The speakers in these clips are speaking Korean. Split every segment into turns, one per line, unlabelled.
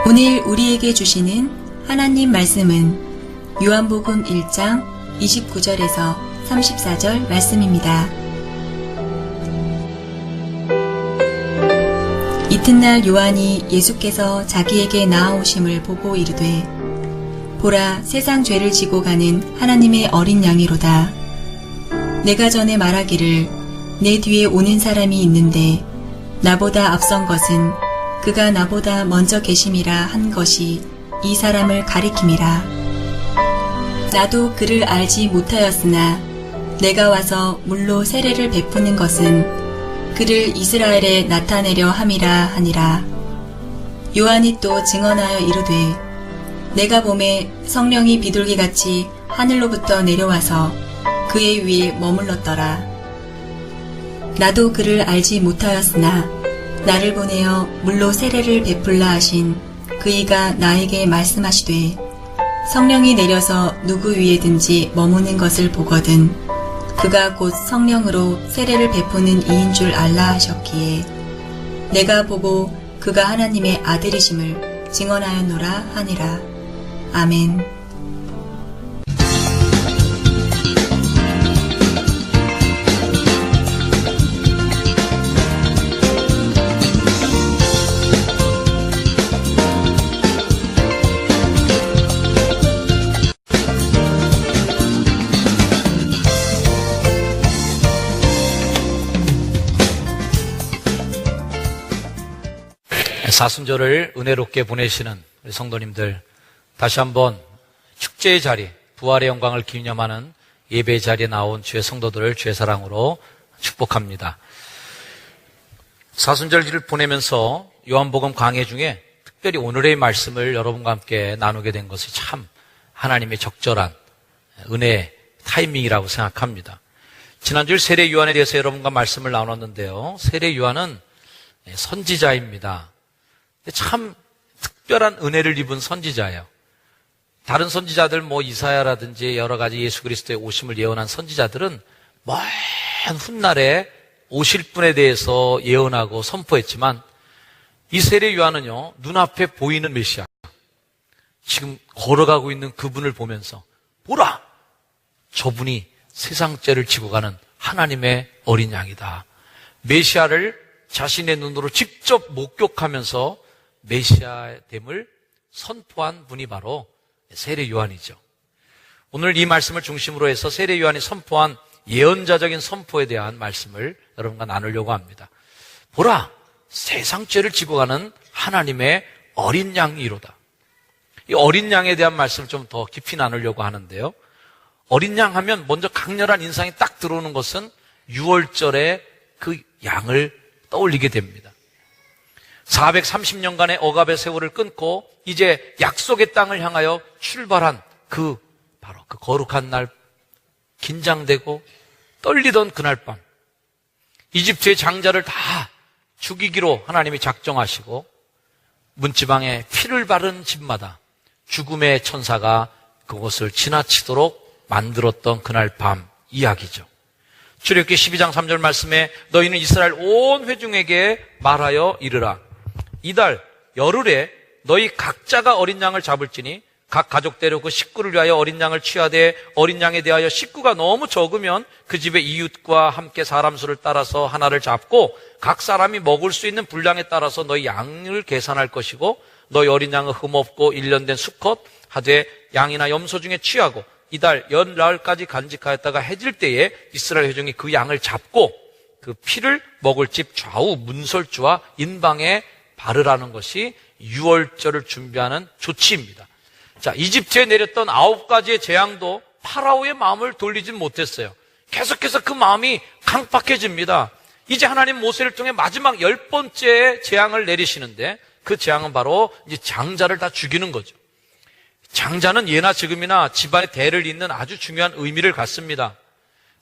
오늘 우리에게 주시는 하나님 말씀은 요한복음 1장 29절에서 34절 말씀입니다. 이튿날 요한이 예수께서 자기에게 나아오심을 보고 이르되 보라, 세상 죄를 지고 가는 하나님의 어린 양이로다. 내가 전에 말하기를 내 뒤에 오는 사람이 있는데 나보다 앞선 것은 그가 나보다 먼저 계심이라 한 것이 이 사람을 가리킴이라. 나도 그를 알지 못하였으나 내가 와서 물로 세례를 베푸는 것은 그를 이스라엘에 나타내려 함이라 하니라. 요한이 또 증언하여 이르되 내가 보매 성령이 비둘기같이 하늘로부터 내려와서 그의 위에 머물렀더라. 나도 그를 알지 못하였으나 나를 보내어 물로 세례를 베풀라 하신 그이가 나에게 말씀하시되 성령이 내려서 누구 위에든지 머무는 것을 보거든 그가 곧 성령으로 세례를 베푸는 이인 줄 알라 하셨기에 내가 보고 그가 하나님의 아들이심을 증언하였노라 하니라. 아멘.
사순절을 은혜롭게 보내시는 우리 성도님들, 다시 한번 축제의 자리, 부활의 영광을 기념하는 예배의 자리에 나온 주의 성도들을 주의 사랑으로 축복합니다. 사순절을 보내면서 요한복음 강해 중에 특별히 오늘의 말씀을 여러분과 함께 나누게 된 것이 참 하나님의 적절한 은혜의 타이밍이라고 생각합니다. 지난주에 세례 요한에 대해서 여러분과 말씀을 나눴는데요. 세례 요한은 선지자입니다. 참 특별한 은혜를 입은 선지자예요. 다른 선지자들 이사야라든지 여러 가지 예수 그리스도의 오심을 예언한 선지자들은 먼 훗날에 오실 분에 대해서 예언하고 선포했지만 이 세례 요한은요, 눈앞에 보이는 메시아, 지금 걸어가고 있는 그분을 보면서 보라! 저분이 세상 죄를 지고 가는 하나님의 어린 양이다. 메시아를 자신의 눈으로 직접 목격하면서 메시아됨을 선포한 분이 바로 세례 요한이죠. 오늘 이 말씀을 중심으로 해서 세례 요한이 선포한 예언자적인 선포에 대한 말씀을 여러분과 나누려고 합니다. 보라, 세상 죄를 지고 가는 하나님의 어린 양이로다. 이 어린 양에 대한 말씀을 좀 더 깊이 나누려고 하는데요. 어린 양 하면 먼저 강렬한 인상이 딱 들어오는 것은 유월절에 그 양을 떠올리게 됩니다. 430년간의 억압의 세월을 끊고 이제 약속의 땅을 향하여 출발한 바로 그 거룩한 날, 긴장되고 떨리던 그날 밤, 이집트의 장자를 다 죽이기로 하나님이 작정하시고 문지방에 피를 바른 집마다 죽음의 천사가 그곳을 지나치도록 만들었던 그날 밤 이야기죠. 출애굽기 12장 3절 말씀에 너희는 이스라엘 온 회중에게 말하여 이르라. 이달 열흘에 너희 각자가 어린 양을 잡을지니 각 가족대로 그 식구를 위하여 어린 양을 취하되 어린 양에 대하여 식구가 너무 적으면 그 집의 이웃과 함께 사람 수를 따라서 하나를 잡고 각 사람이 먹을 수 있는 분량에 따라서 너희 양을 계산할 것이고 너희 어린 양은 흠없고 1년 된 수컷 하되 양이나 염소 중에 취하고 이달 열나흘까지 간직하였다가 해질 때에 이스라엘 회중이 그 양을 잡고 그 피를 먹을 집 좌우 문설주와 인방에 바르라는 것이 유월절을 준비하는 조치입니다. 자, 이집트에 내렸던 9가지의 재앙도 파라오의 마음을 돌리진 못했어요. 계속해서 그 마음이 강팍해집니다. 이제 하나님 모세를 통해 마지막 10번째 재앙을 내리시는데 그 재앙은 바로 이제 장자를 다 죽이는 거죠. 장자는 예나 지금이나 집안의 대를 잇는 아주 중요한 의미를 갖습니다.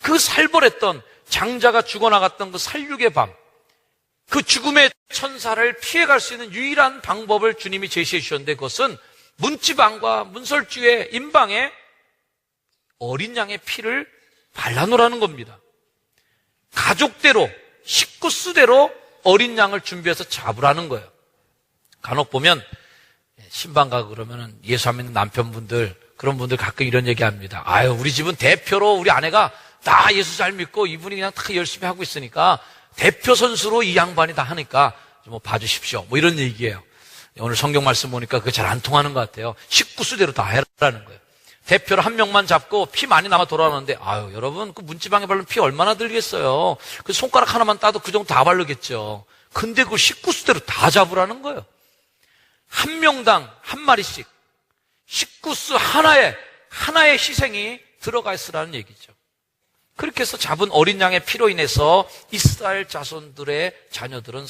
그 살벌했던 장자가 죽어나갔던 그 살육의 밤, 그 죽음의 천사를 피해갈 수 있는 유일한 방법을 주님이 제시해 주셨는데 그것은 문지방과 문설주의 인방에 어린 양의 피를 발라놓으라는 겁니다. 가족대로, 식구 수대로 어린 양을 준비해서 잡으라는 거예요. 간혹 보면 신방 가고 그러면은 예수 안 믿는 남편분들, 그런 분들 가끔 이런 얘기 합니다. 아유, 우리 집은 대표로 우리 아내가 다 예수 잘 믿고 이분이 그냥 다 열심히 하고 있으니까 대표 선수로 이 양반이 다 하니까 뭐 봐주십시오. 뭐 이런 얘기예요. 오늘 성경 말씀 보니까 그게 잘 안 통하는 것 같아요. 식구수대로 다 해라는 거예요. 대표로 한 명만 잡고 피 많이 남아 돌아오는데, 아유, 여러분, 그 문지방에 바르면 피 얼마나 들겠어요. 그 손가락 하나만 따도 그 정도 다 바르겠죠. 근데 그걸 식구수대로 다 잡으라는 거예요. 한 명당 한 마리씩 식구수 하나의 희생이 들어가 있으라는 얘기죠. 그렇게 해서 잡은 어린 양의 피로 인해서 이스라엘 자손들의 자녀들은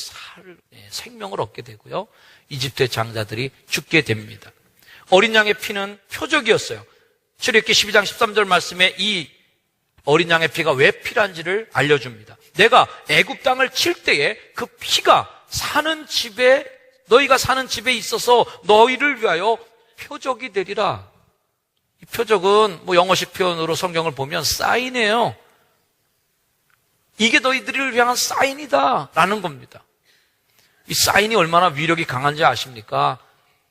생명을 얻게 되고요. 이집트의 장자들이 죽게 됩니다. 어린 양의 피는 표적이었어요. 출애굽기 12장 13절 말씀에 이 어린 양의 피가 왜 필요한지를 알려줍니다. 내가 애굽 땅을 칠 때에 그 피가 너희가 사는 집에 있어서 너희를 위하여 표적이 되리라. 이 표적은 뭐 영어식 표현으로 성경을 보면 사인이에요. 이게 너희들을 위한 사인이다 라는 겁니다. 이 사인이 얼마나 위력이 강한지 아십니까?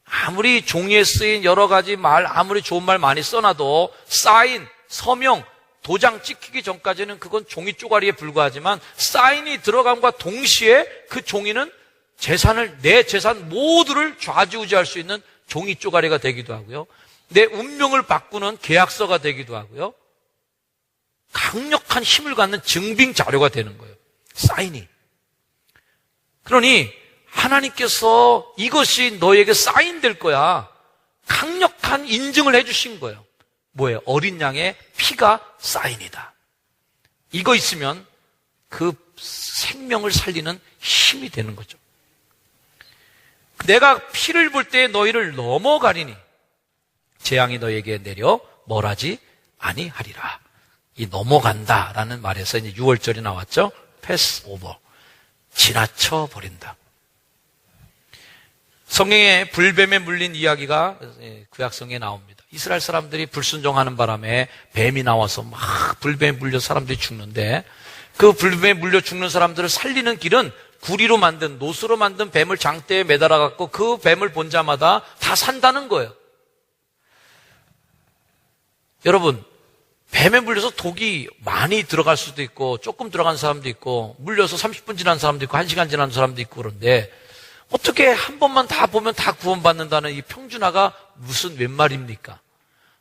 아무리 종이에 쓰인 여러 가지 말, 아무리 좋은 말 많이 써놔도 사인, 서명, 도장 찍히기 전까지는 그건 종이 쪼가리에 불과하지만 사인이 들어감과 동시에 그 종이는 내 재산 모두를 좌지우지할 수 있는 종이 쪼가리가 되기도 하고요. 내 운명을 바꾸는 계약서가 되기도 하고요. 강력한 힘을 갖는 증빙 자료가 되는 거예요. 사인이. 그러니 하나님께서 이것이 너에게 사인될 거야. 강력한 인증을 해주신 거예요. 뭐예요? 어린 양의 피가 사인이다. 이거 있으면 그 생명을 살리는 힘이 되는 거죠. 내가 피를 볼 때 너희를 넘어가리니 재앙이 너에게 내려 멸하지 아니하리라. 이 넘어간다라는 말에서 이제 6월절이 나왔죠. 패스 오버. 지나쳐 버린다. 성경에 불뱀에 물린 이야기가 구약성경에 나옵니다. 이스라엘 사람들이 불순종하는 바람에 뱀이 나와서 막 불뱀에 물려 사람들이 죽는데 그 불뱀에 물려 죽는 사람들을 살리는 길은 구리로 만든 노스로 만든 뱀을 장대에 매달아 갖고 그 뱀을 본 자마다 다 산다는 거예요. 여러분, 뱀에 물려서 독이 많이 들어갈 수도 있고 조금 들어간 사람도 있고 물려서 30분 지난 사람도 있고 1시간 지난 사람도 있고 그런데 어떻게 한 번만 다 보면 다 구원받는다는 이 평준화가 무슨 웬 말입니까?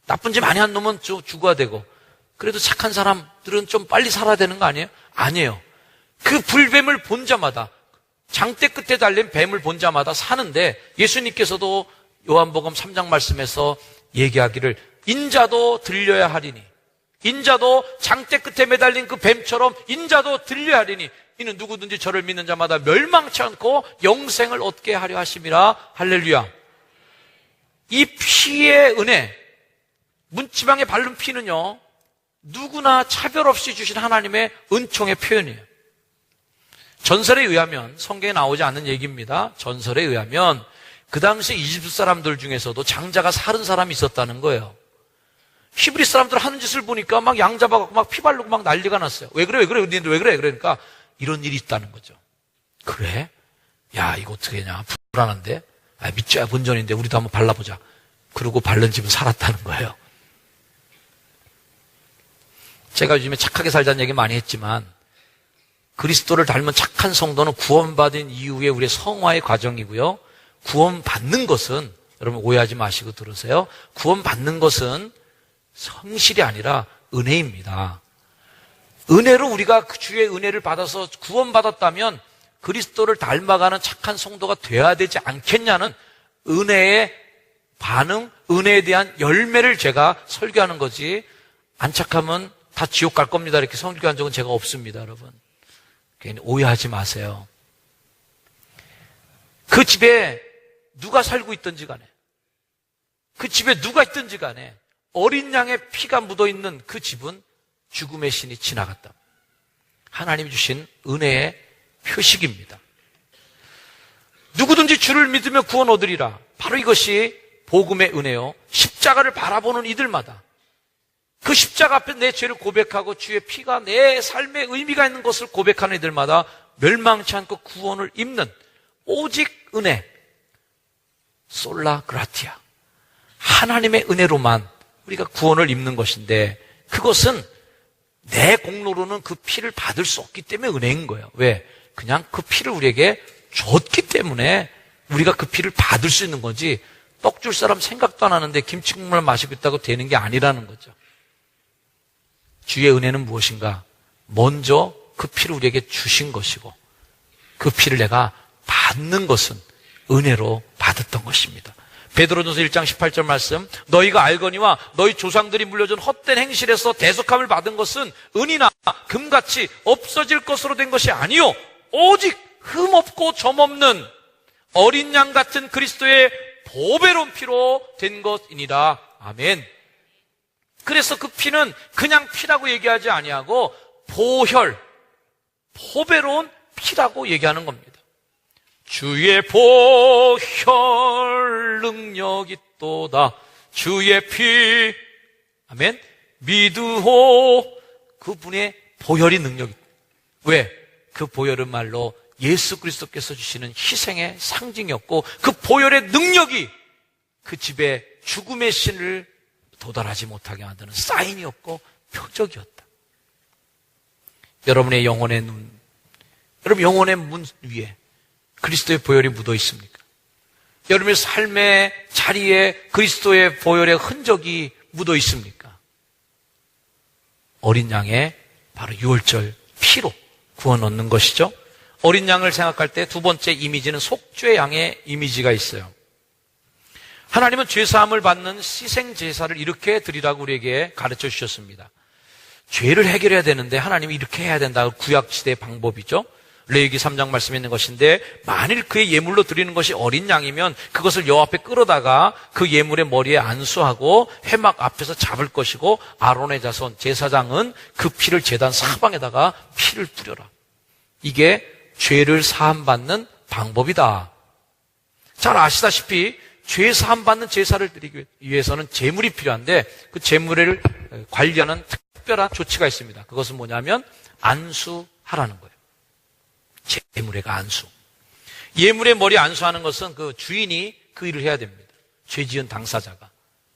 나쁜 짓 많이 한 놈은 죽어야 되고 그래도 착한 사람들은 좀 빨리 살아야 되는 거 아니에요? 아니에요. 그 불뱀을 본 자마다 장대 끝에 달린 뱀을 본 자마다 사는데 예수님께서도 요한복음 3장 말씀에서 얘기하기를 인자도 들려야 하리니 인자도 장대 끝에 매달린 그 뱀처럼 인자도 들려야 하리니 이는 누구든지 저를 믿는 자마다 멸망치 않고 영생을 얻게 하려 하심이라. 할렐루야. 이 피의 은혜, 문지방에 바른 피는요 누구나 차별 없이 주신 하나님의 은총의 표현이에요. 전설에 의하면, 성경에 나오지 않는 얘기입니다. 전설에 의하면 그 당시 이집트 사람들 중에서도 장자가 30사람이 있었다는 거예요. 히브리 사람들 하는 짓을 보니까 막 양 잡아갖고 막 피 바르고 막 난리가 났어요. 왜 그래? 니네들 왜 그래? 그러니까 이런 일이 있다는 거죠. 그래? 야, 이거 어떻게 하냐? 불안한데? 믿자야 본전인데 우리도 한번 발라보자. 그러고 바른 집은 살았다는 거예요. 제가 요즘에 착하게 살자는 얘기 많이 했지만 그리스도를 닮은 착한 성도는 구원받은 이후에 우리의 성화의 과정이고요. 구원받는 것은, 여러분 오해하지 마시고 들으세요. 구원받는 것은 성실이 아니라 은혜입니다. 은혜로 우리가 그 주의 은혜를 받아서 구원받았다면 그리스도를 닮아가는 착한 성도가 돼야 되지 않겠냐는 은혜의 반응, 은혜에 대한 열매를 제가 설교하는 거지 안 착하면 다 지옥 갈 겁니다 이렇게 설교한 적은 제가 없습니다. 여러분 괜히 오해하지 마세요. 그 집에 누가 살고 있든지 간에 그 집에 누가 있든지 간에 어린 양의 피가 묻어있는 그 집은 죽음의 신이 지나갔다. 하나님이 주신 은혜의 표식입니다. 누구든지 주를 믿으며 구원 얻으리라. 바로 이것이 복음의 은혜요. 십자가를 바라보는 이들마다 그 십자가 앞에 내 죄를 고백하고 주의 피가 내 삶에 의미가 있는 것을 고백하는 이들마다 멸망치 않고 구원을 입는 오직 은혜. 솔라 그라티아. 하나님의 은혜로만 우리가 구원을 입는 것인데, 그것은 내 공로로는 그 피를 받을 수 없기 때문에 은혜인 거예요. 왜? 그냥 그 피를 우리에게 줬기 때문에 우리가 그 피를 받을 수 있는 거지, 떡 줄 사람 생각도 안 하는데 김치국물 마시고 있다고 되는 게 아니라는 거죠. 주의 은혜는 무엇인가? 먼저 그 피를 우리에게 주신 것이고, 그 피를 내가 받는 것은 은혜로 받았던 것입니다. 베드로전서 1장 18절 말씀, 너희가 알거니와 너희 조상들이 물려준 헛된 행실에서 대속함을 받은 것은 은이나 금같이 없어질 것으로 된 것이 아니요 오직 흠없고 점없는 어린 양 같은 그리스도의 보배로운 피로 된 것이니라. 아멘. 그래서 그 피는 그냥 피라고 얘기하지 아니하고 보배로운 피라고 얘기하는 겁니다. 주의 보혈 능력이 또다. 주의 피. 아멘. 미드호. 그분의 보혈이 능력이. 왜? 그 보혈은 말로 예수 그리스도께서 주시는 희생의 상징이었고, 그 보혈의 능력이 그 집에 죽음의 신을 도달하지 못하게 만드는 사인이었고 표적이었다. 여러분의 영혼의 눈, 여러분 영혼의 문 위에 그리스도의 보혈이 묻어 있습니까? 여러분의 삶의 자리에 그리스도의 보혈의 흔적이 묻어 있습니까? 어린 양의 바로 유월절 피로 구원 얻는 것이죠. 어린 양을 생각할 때 두 번째 이미지는 속죄 양의 이미지가 있어요. 하나님은 죄사함을 받는 희생제사를 이렇게 드리라고 우리에게 가르쳐 주셨습니다. 죄를 해결해야 되는데 하나님이 이렇게 해야 된다고 구약시대의 방법이죠. 레위기 3장 말씀에 있는 것인데, 만일 그의 예물로 드리는 것이 어린 양이면 그것을 여호와 앞에 끌어다가 그 예물의 머리에 안수하고 회막 앞에서 잡을 것이고, 아론의 자손 제사장은 그 피를 제단 사방에다가 피를 뿌려라. 이게 죄를 사함받는 방법이다. 잘 아시다시피 죄 사함받는 제사를 드리기 위해서는 제물이 필요한데, 그 제물을 관리하는 특별한 조치가 있습니다. 그것은 뭐냐면 안수하라는 거예요. 제물의가 안수. 예물의 머리 안수하는 것은 그 주인이 그 일을 해야 됩니다. 죄 지은 당사자가.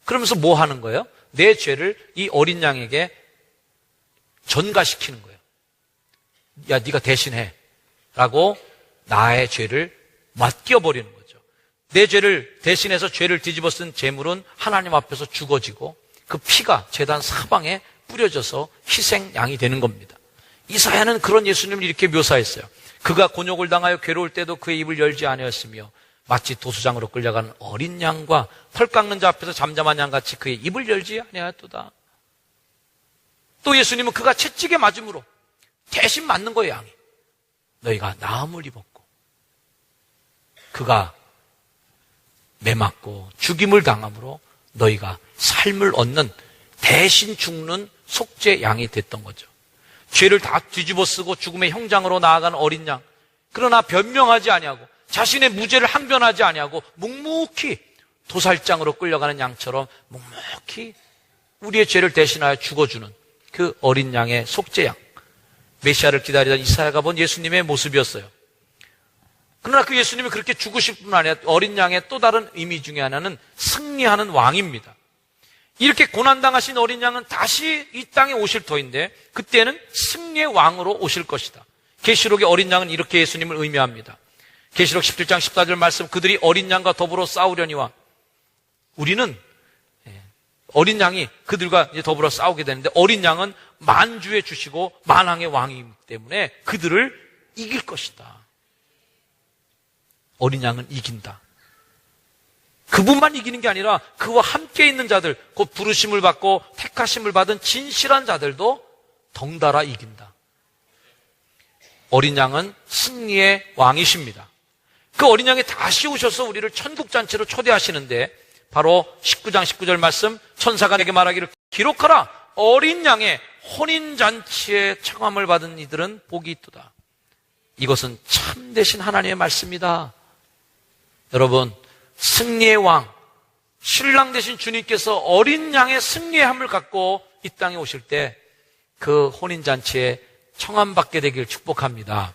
그러면서 뭐 하는 거예요? 내 죄를 이 어린 양에게 전가시키는 거예요. 야, 네가 대신해 라고 나의 죄를 맡겨버리는 거죠. 내 죄를 대신해서 죄를 뒤집어 쓴 제물은 하나님 앞에서 죽어지고 그 피가 제단 사방에 뿌려져서 희생양이 되는 겁니다. 이사야는 그런 예수님을 이렇게 묘사했어요. 그가 곤욕을 당하여 괴로울 때도 그의 입을 열지 아니하였으며 마치 도수장으로 끌려가는 어린 양과 털 깎는 자 앞에서 잠잠한 양같이 그의 입을 열지 아니하였도다. 또 예수님은 그가 채찍에 맞음으로 대신 맞는 거예요, 양이. 너희가 나음을 입었고, 그가 매맞고 죽임을 당함으로 너희가 삶을 얻는 대신 죽는 속죄 양이 됐던 거죠. 죄를 다 뒤집어 쓰고 죽음의 형장으로 나아가는 어린 양, 그러나 변명하지 아니하고 자신의 무죄를 항변하지 아니하고 묵묵히 도살장으로 끌려가는 양처럼 묵묵히 우리의 죄를 대신하여 죽어주는 그 어린 양의 속죄 양, 메시아를 기다리던 이사야가 본 예수님의 모습이었어요. 그러나 그 예수님이 그렇게 죽으실 뿐 아니라 어린 양의 또 다른 의미 중에 하나는 승리하는 왕입니다. 이렇게 고난당하신 어린 양은 다시 이 땅에 오실 터인데, 그때는 승리의 왕으로 오실 것이다. 계시록의 어린 양은 이렇게 예수님을 의미합니다. 계시록 17장 14절 말씀, 그들이 어린 양과 더불어 싸우려니와, 우리는 어린 양이 그들과 이제 더불어 싸우게 되는데, 어린 양은 만주의 주시고 만왕의 왕이기 때문에 그들을 이길 것이다. 어린 양은 이긴다. 그분만 이기는 게 아니라 그와 함께 있는 자들, 곧 부르심을 받고 택하심을 받은 진실한 자들도 덩달아 이긴다. 어린 양은 승리의 왕이십니다. 그 어린 양이 다시 오셔서 우리를 천국잔치로 초대하시는데, 바로 19장 19절 말씀, 천사가 내게 말하기를 기록하라, 어린 양의 혼인잔치에 청함을 받은 이들은 복이 있도다. 이것은 참되신 하나님의 말씀이다. 여러분, 승리의 왕, 신랑 되신 주님께서 어린 양의 승리의 함을 갖고 이 땅에 오실 때 그 혼인잔치에 청함받게 되길 축복합니다.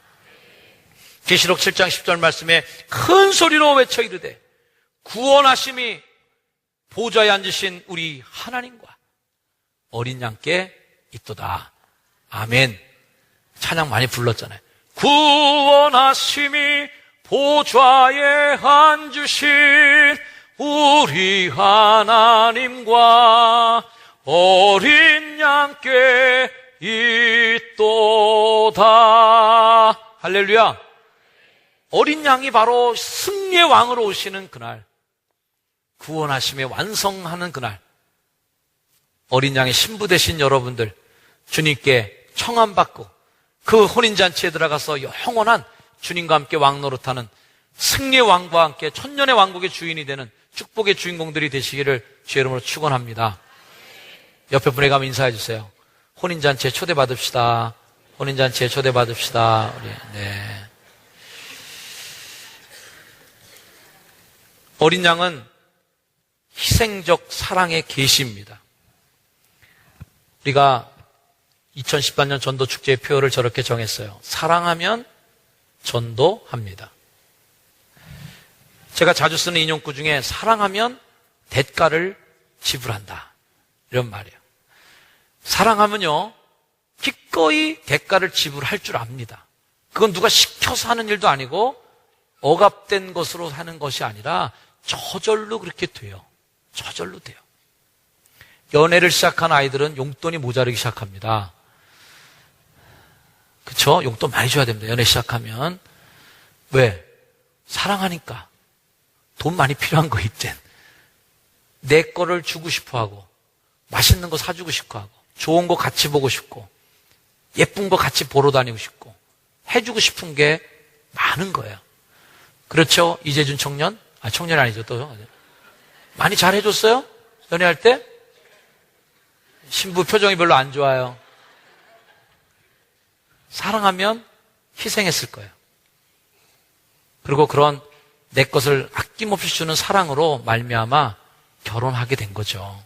계시록 7장 10절 말씀에 큰 소리로 외쳐 이르되 구원하심이 보좌에 앉으신 우리 하나님과 어린 양께 있도다. 아멘. 찬양 많이 불렀잖아요. 구원하심이 보좌에 앉으신 우리 하나님과 어린 양께 있도다. 할렐루야. 어린 양이 바로 승리의 왕으로 오시는 그날, 구원하심에 완성하는 그날, 어린 양의 신부 되신 여러분들, 주님께 청함받고 그 혼인잔치에 들어가서 영원한 주님과 함께 왕노릇하는 승리의 왕과 함께 천년의 왕국의 주인이 되는 축복의 주인공들이 되시기를 주의 이름으로 축원합니다. 옆에 분에 가면 인사해 주세요. 혼인잔치에 초대받읍시다. 혼인잔치에 초대받읍시다. 우리, 네. 어린 양은 희생적 사랑의 계시입니다. 우리가 2018년 전도축제의 표어를 저렇게 정했어요. 사랑하면 전도합니다. 제가 자주 쓰는 인용구 중에 사랑하면 대가를 지불한다, 이런 말이에요. 사랑하면요, 기꺼이 대가를 지불할 줄 압니다. 그건 누가 시켜서 하는 일도 아니고 억압된 것으로 하는 것이 아니라 저절로 그렇게 돼요. 저절로 돼요. 연애를 시작한 아이들은 용돈이 모자르기 시작합니다. 그쵸? 용돈 많이 줘야 됩니다. 연애 시작하면. 왜? 사랑하니까. 돈 많이 필요한 거 이젠. 내 거를 주고 싶어 하고, 맛있는 거 사주고 싶어 하고, 좋은 거 같이 보고 싶고, 예쁜 거 같이 보러 다니고 싶고, 해주고 싶은 게 많은 거예요. 그렇죠? 이재준 청년? 청년이 아니죠, 또. 많이 잘 해줬어요? 연애할 때? 신부 표정이 별로 안 좋아요. 사랑하면 희생했을 거예요. 그리고 그런 내 것을 아낌없이 주는 사랑으로 말미암아 결혼하게 된 거죠.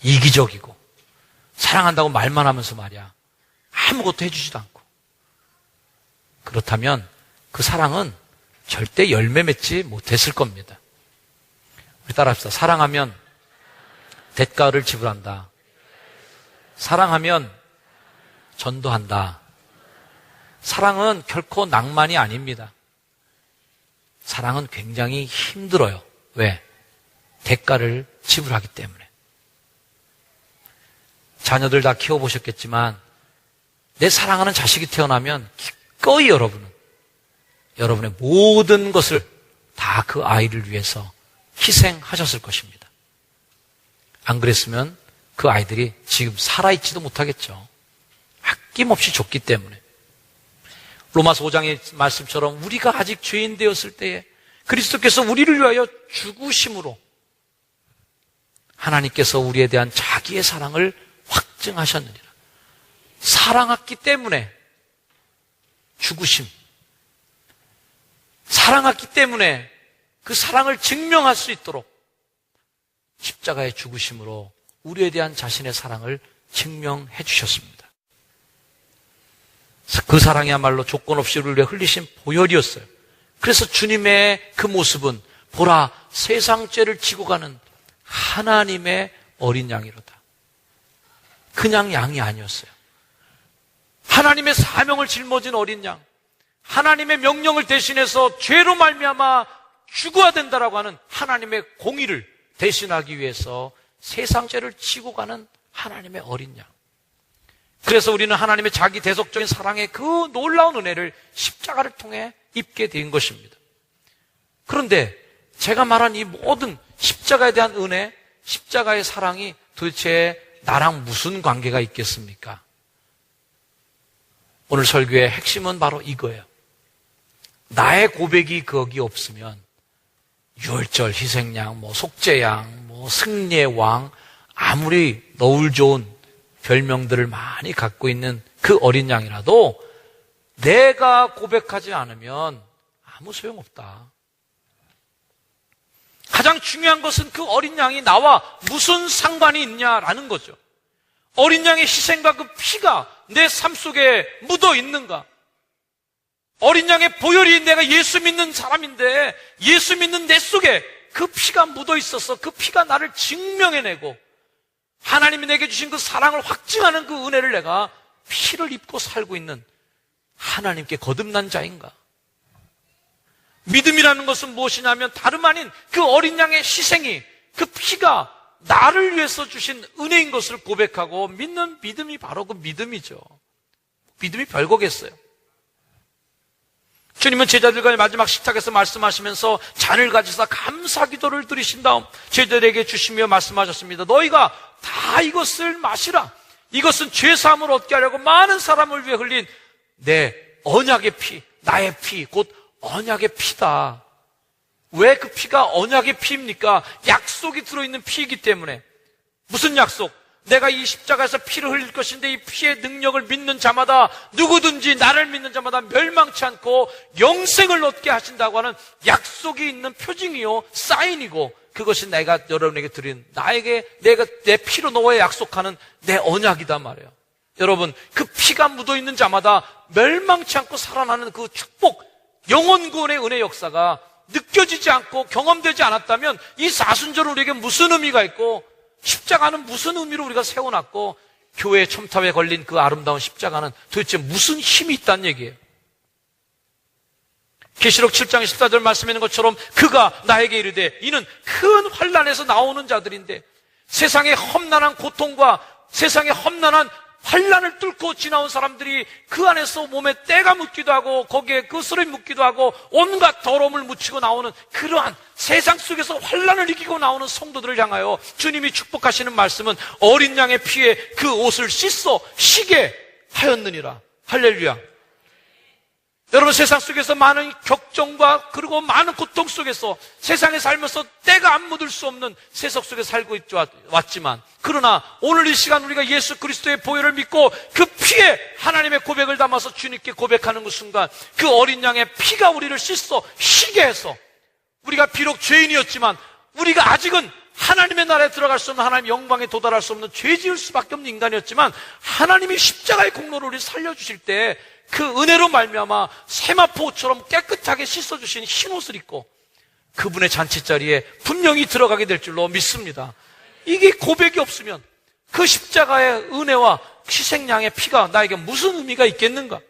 이기적이고 사랑한다고 말만 하면서 말이야, 아무것도 해주지도 않고. 그렇다면 그 사랑은 절대 열매 맺지 못했을 겁니다. 우리 따라합시다. 사랑하면 대가를 지불한다. 사랑하면 전도한다. 사랑은 결코 낭만이 아닙니다. 사랑은 굉장히 힘들어요. 왜? 대가를 지불하기 때문에. 자녀들 다 키워보셨겠지만 내 사랑하는 자식이 태어나면 기꺼이 여러분의 모든 것을 다 그 아이를 위해서 희생하셨을 것입니다. 안 그랬으면 그 아이들이 지금 살아있지도 못하겠죠. 아낌없이 줬기 때문에. 로마서 5장의 말씀처럼 우리가 아직 죄인 되었을 때에 그리스도께서 우리를 위하여 죽으심으로 하나님께서 우리에 대한 자기의 사랑을 확증하셨느니라. 사랑했기 때문에 죽으심, 사랑했기 때문에 그 사랑을 증명할 수 있도록 십자가의 죽으심으로 우리에 대한 자신의 사랑을 증명해 주셨습니다. 그 사랑이야말로 조건 없이 우리를 위해 흘리신 보혈이었어요. 그래서 주님의 그 모습은 보라, 세상 죄를 지고 가는 하나님의 어린 양이로다. 그냥 양이 아니었어요. 하나님의 사명을 짊어진 어린 양, 하나님의 명령을 대신해서 죄로 말미암아 죽어야 된다라고 하는 하나님의 공의를 대신하기 위해서 세상 죄를 지고 가는 하나님의 어린 양. 그래서 우리는 하나님의 자기 대속적인 사랑의 그 놀라운 은혜를 십자가를 통해 입게 된 것입니다. 그런데 제가 말한 이 모든 십자가에 대한 은혜, 십자가의 사랑이 도대체 나랑 무슨 관계가 있겠습니까? 오늘 설교의 핵심은 바로 이거예요. 나의 고백이 거기 없으면 유월절 희생양, 속죄양, 승리의 왕, 아무리 너울 좋은 별명들을 많이 갖고 있는 그 어린 양이라도 내가 고백하지 않으면 아무 소용없다. 가장 중요한 것은 그 어린 양이 나와 무슨 상관이 있냐라는 거죠. 어린 양의 희생과 그 피가 내 삶 속에 묻어 있는가? 어린 양의 보혈이 내가 예수 믿는 사람인데 예수 믿는 내 속에 그 피가 묻어 있어서 그 피가 나를 증명해내고 하나님이 내게 주신 그 사랑을 확증하는 그 은혜를 내가 피를 입고 살고 있는 하나님께 거듭난 자인가? 믿음이라는 것은 무엇이냐면 다름 아닌 그 어린 양의 희생이, 그 피가 나를 위해서 주신 은혜인 것을 고백하고 믿는 믿음이 바로 그 믿음이죠. 믿음이 별거겠어요. 주님은 제자들과 마지막 식탁에서 말씀하시면서 잔을 가지사 감사 기도를 드리신 다음 제자들에게 주시며 말씀하셨습니다. 너희가 다 이것을 마시라. 이것은 죄사함을 얻게 하려고 많은 사람을 위해 흘린 내 언약의 피, 나의 피, 곧 언약의 피다. 왜 그 피가 언약의 피입니까? 약속이 들어있는 피이기 때문에. 무슨 약속? 내가 이 십자가에서 피를 흘릴 것인데 이 피의 능력을 믿는 자마다, 누구든지 나를 믿는 자마다 멸망치 않고 영생을 얻게 하신다고 하는 약속이 있는 표징이요 사인이고, 그것이 내가 여러분에게 드린, 내가 내 피로 너와 약속하는 내 언약이다 말이에요. 여러분, 그 피가 묻어있는 자마다 멸망치 않고 살아나는 그 축복, 영원 구원의 은혜 역사가 느껴지지 않고 경험되지 않았다면 이 사순절은 우리에게 무슨 의미가 있고, 십자가는 무슨 의미로 우리가 세워놨고, 교회 첨탑에 걸린 그 아름다운 십자가는 도대체 무슨 힘이 있다는 얘기예요. 계시록 7장 14절 말씀에 있는 것처럼 그가 나에게 이르되, 이는 큰 환난에서 나오는 자들인데 세상의 험난한 고통과 세상의 험난한 환난을 뚫고 지나온 사람들이 그 안에서 몸에 때가 묻기도 하고 거기에 그슬이 묻기도 하고 온갖 더러움을 묻히고 나오는 그러한 세상 속에서 환난을 이기고 나오는 성도들을 향하여 주님이 축복하시는 말씀은 어린 양의 피에 그 옷을 씻어 쉬게 하였느니라. 할렐루야. 여러분, 세상 속에서 많은 격정과 그리고 많은 고통 속에서 세상에 살면서 때가 안 묻을 수 없는 세속 속에 살고 왔지만, 그러나 오늘 이 시간 우리가 예수 그리스도의 보혈을 믿고 그 피에 하나님의 고백을 담아서 주님께 고백하는 그 순간, 그 어린 양의 피가 우리를 씻어 쉬게 해서, 우리가 비록 죄인이었지만 우리가 아직은 하나님의 나라에 들어갈 수 없는, 하나님의 영광에 도달할 수 없는 죄 지을 수밖에 없는 인간이었지만, 하나님이 십자가의 공로를 우리 살려주실 때 그 은혜로 말미암아 세마포처럼 깨끗하게 씻어주신 흰옷을 입고 그분의 잔치자리에 분명히 들어가게 될 줄로 믿습니다. 이게 고백이 없으면 그 십자가의 은혜와 희생양의 피가 나에게 무슨 의미가 있겠는가?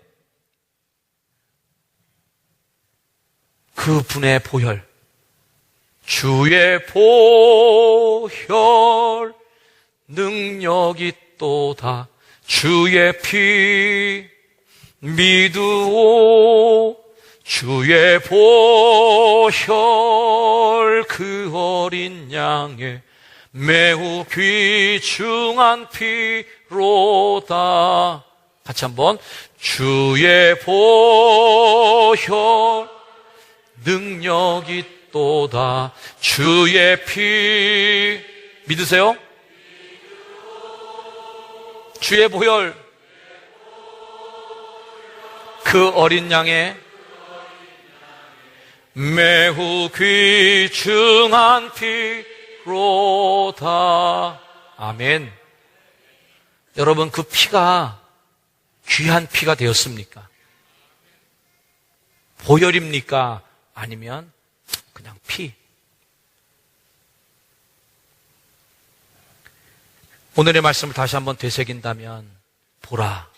그분의 보혈, 주의 보혈 능력이 또다. 주의 피 믿으오. 주의 보혈 그 어린 양의 매우 귀중한 피로다. 같이 한번. 주의 보혈 능력이 또다. 주의 피 믿으세요? 주의 보혈 그 어린 양의 매우 귀중한 피로다. 아멘. 여러분, 그 피가 귀한 피가 되었습니까? 보혈입니까? 아니면 그냥 피? 오늘의 말씀을 다시 한번 되새긴다면, 보라,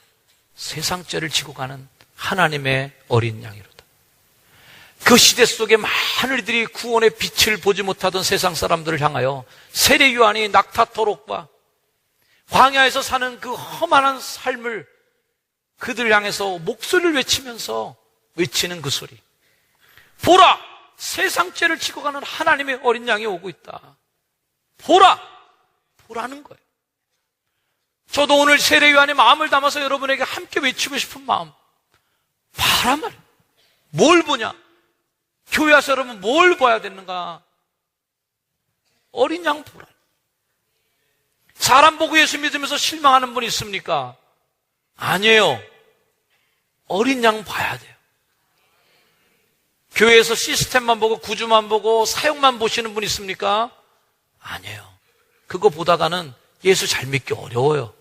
세상 죄를 지고 가는 하나님의 어린 양이로다. 그 시대 속에 많은 이들이 구원의 빛을 보지 못하던 세상 사람들을 향하여 세례 요한이 낙타토록과 광야에서 사는 그 험한한 삶을 그들 향해서 목소리를 외치면서 외치는 그 소리. 보라! 세상 죄를 지고 가는 하나님의 어린 양이 오고 있다. 보라! 보라는 거예요. 저도 오늘 세례 요한의 마음을 담아서 여러분에게 함께 외치고 싶은 마음. 봐란 말이에요. 뭘 보냐? 교회 와서 여러분 뭘 봐야 되는가? 어린 양 보라. 사람 보고 예수 믿으면서 실망하는 분이 있습니까? 아니에요. 어린 양 봐야 돼요. 교회에서 시스템만 보고 구주만 보고 사역만 보시는 분 있습니까? 아니에요. 그거 보다가는 예수 잘 믿기 어려워요.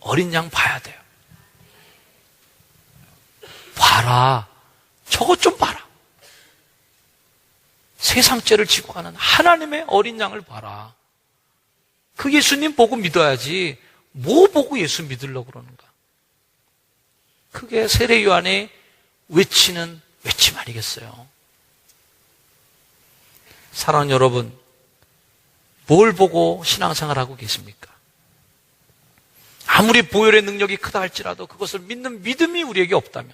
어린 양 봐야 돼요. 봐라. 저것 좀 봐라. 세상 죄를 지고 가는 하나님의 어린 양을 봐라. 그 예수님 보고 믿어야지 뭐 보고 예수 믿으려고 그러는가. 그게 세례 요한이 외치는 외침 아니겠어요? 사랑하는 여러분, 뭘 보고 신앙생활하고 계십니까? 아무리 보혈의 능력이 크다 할지라도 그것을 믿는 믿음이 우리에게 없다면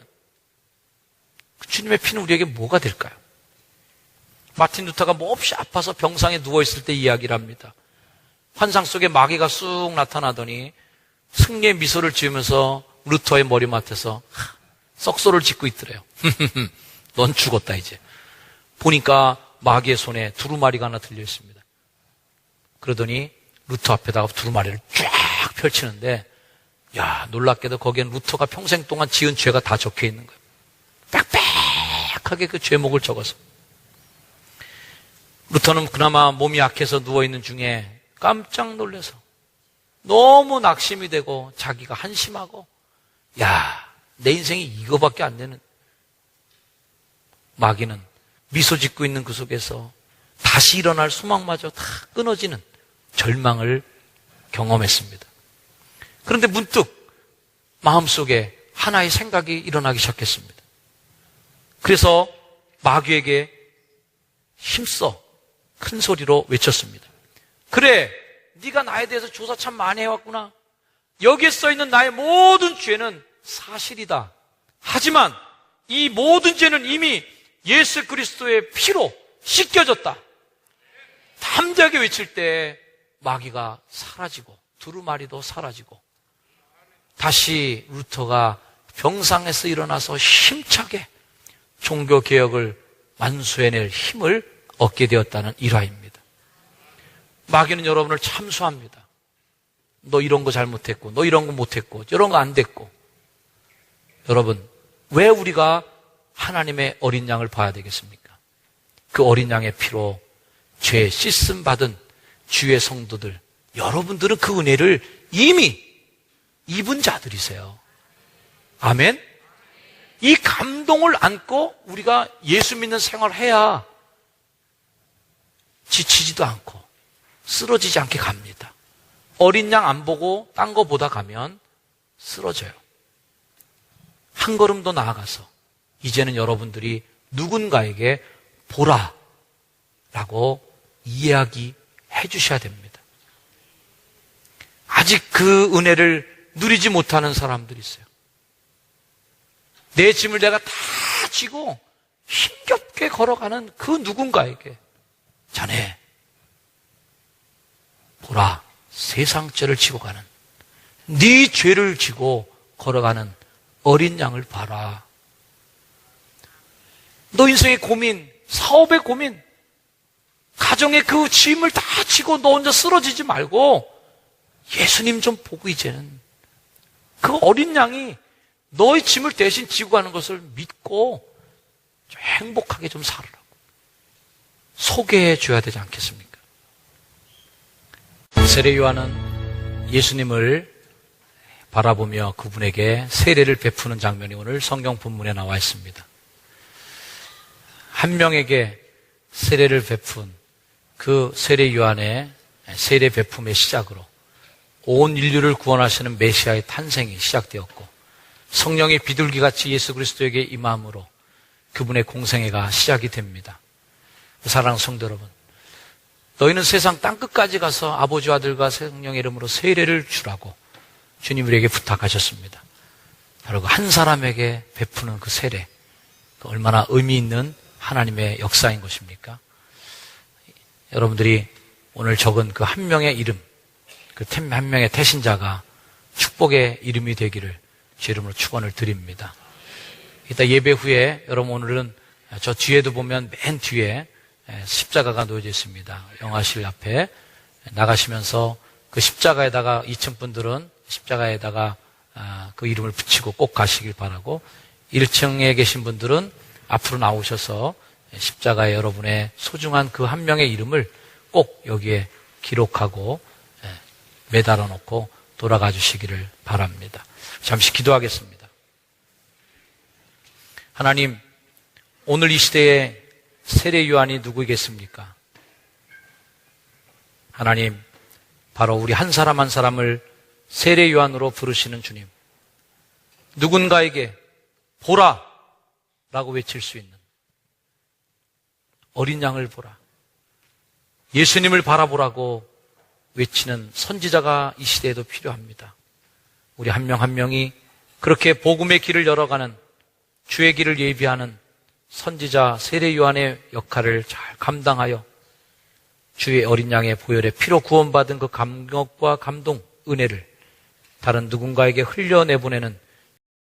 주님의 피는 우리에게 뭐가 될까요? 마틴 루터가 몹시 아파서 병상에 누워있을 때 이야기를 합니다. 환상 속에 마귀가 쑥 나타나더니 승리의 미소를 지으면서 루터의 머리맡에서 썩소를 짓고 있더래요. 넌 죽었다 이제. 보니까 마귀의 손에 두루마리가 하나 들려 있습니다. 그러더니 루터 앞에다가 두루마리를 쫙 펼치는데, 야, 놀랍게도 거기엔 루터가 평생 동안 지은 죄가 다 적혀 있는 거예요. 빽빽하게 그 죄목을 적어서. 루터는 그나마 몸이 약해서 누워있는 중에 깜짝 놀라서 너무 낙심이 되고 자기가 한심하고, 야, 내 인생이 이거밖에 안 되는. 마귀는 미소 짓고 있는 그 속에서 다시 일어날 소망마저 다 끊어지는 절망을 경험했습니다. 그런데 문득 마음속에 하나의 생각이 일어나기 시작했습니다. 그래서 마귀에게 힘써 큰 소리로 외쳤습니다. 그래, 네가 나에 대해서 조사 참 많이 해왔구나. 여기에 써있는 나의 모든 죄는 사실이다. 하지만 이 모든 죄는 이미 예수 그리스도의 피로 씻겨졌다. 담대하게 외칠 때 마귀가 사라지고 두루마리도 사라지고 다시 루터가 병상에서 일어나서 힘차게 종교개혁을 완수해낼 힘을 얻게 되었다는 일화입니다. 마귀는 여러분을 참수합니다. 너 이런 거 잘못했고, 너 이런 거 못했고, 이런 거 안 됐고. 여러분, 왜 우리가 하나님의 어린 양을 봐야 되겠습니까? 그 어린 양의 피로 죄 씻음 받은 주의 성도들, 여러분들은 그 은혜를 이미 입은 자들이세요. 아멘? 이 감동을 안고 우리가 예수 믿는 생활을 해야 지치지도 않고 쓰러지지 않게 갑니다. 어린 양 안 보고 딴 거 보다 가면 쓰러져요. 한 걸음 더 나아가서 이제는 여러분들이 누군가에게 보라 라고 이야기해 주셔야 됩니다. 아직 그 은혜를 누리지 못하는 사람들이 있어요. 내 짐을 내가 다 지고 힘겹게 걸어가는 그 누군가에게 자네 보라, 세상 죄를 지고 가는, 네 죄를 지고 걸어가는 어린 양을 봐라. 너 인생의 고민, 사업의 고민, 가정의 그 짐을 다 지고 너 혼자 쓰러지지 말고 예수님 좀 보고 이제는 그 어린 양이 너의 짐을 대신 지고 가는 것을 믿고 좀 행복하게 좀 살으라고 소개해 줘야 되지 않겠습니까? 세례 요한은 예수님을 바라보며 그분에게 세례를 베푸는 장면이 오늘 성경 본문에 나와 있습니다. 한 명에게 세례를 베푼 그 세례 요한의 세례 베품의 시작으로 온 인류를 구원하시는 메시아의 탄생이 시작되었고 성령의 비둘기같이 예수 그리스도에게 임함으로 그분의 공생애가 시작이 됩니다. 사랑하는 성도 여러분, 너희는 세상 땅끝까지 가서 아버지와 아들과 성령의 이름으로 세례를 주라고 주님 우리에게 부탁하셨습니다. 바로 그 한 사람에게 베푸는 그 세례, 얼마나 의미 있는 하나님의 역사인 것입니까? 여러분들이 오늘 적은 그 한 명의 이름, 그 한 명의 태신자가 축복의 이름이 되기를 주 이름으로 축원을 드립니다. 이따 예배 후에 여러분 오늘은 저 뒤에도 보면 맨 뒤에 십자가가 놓여져 있습니다. 영화실 앞에 나가시면서 그 십자가에다가 2층 분들은 십자가에다가 그 이름을 붙이고 꼭 가시길 바라고 1층에 계신 분들은 앞으로 나오셔서 십자가에 여러분의 소중한 그 한 명의 이름을 꼭 여기에 기록하고 매달아 놓고 돌아가 주시기를 바랍니다. 잠시 기도하겠습니다. 하나님, 오늘 이 시대에 세례 요한이 누구겠습니까? 하나님, 바로 우리 한 사람 한 사람을 세례 요한으로 부르시는 주님. 누군가에게 보라! 라고 외칠 수 있는 어린 양을 보라. 예수님을 바라보라고 외치는 선지자가 이 시대에도 필요합니다. 우리 한 명 한 명이 그렇게 복음의 길을 열어가는 주의 길을 예비하는 선지자 세례 요한의 역할을 잘 감당하여 주의 어린 양의 보혈의 피로 구원받은 그 감격과 감동, 은혜를 다른 누군가에게 흘려내보내는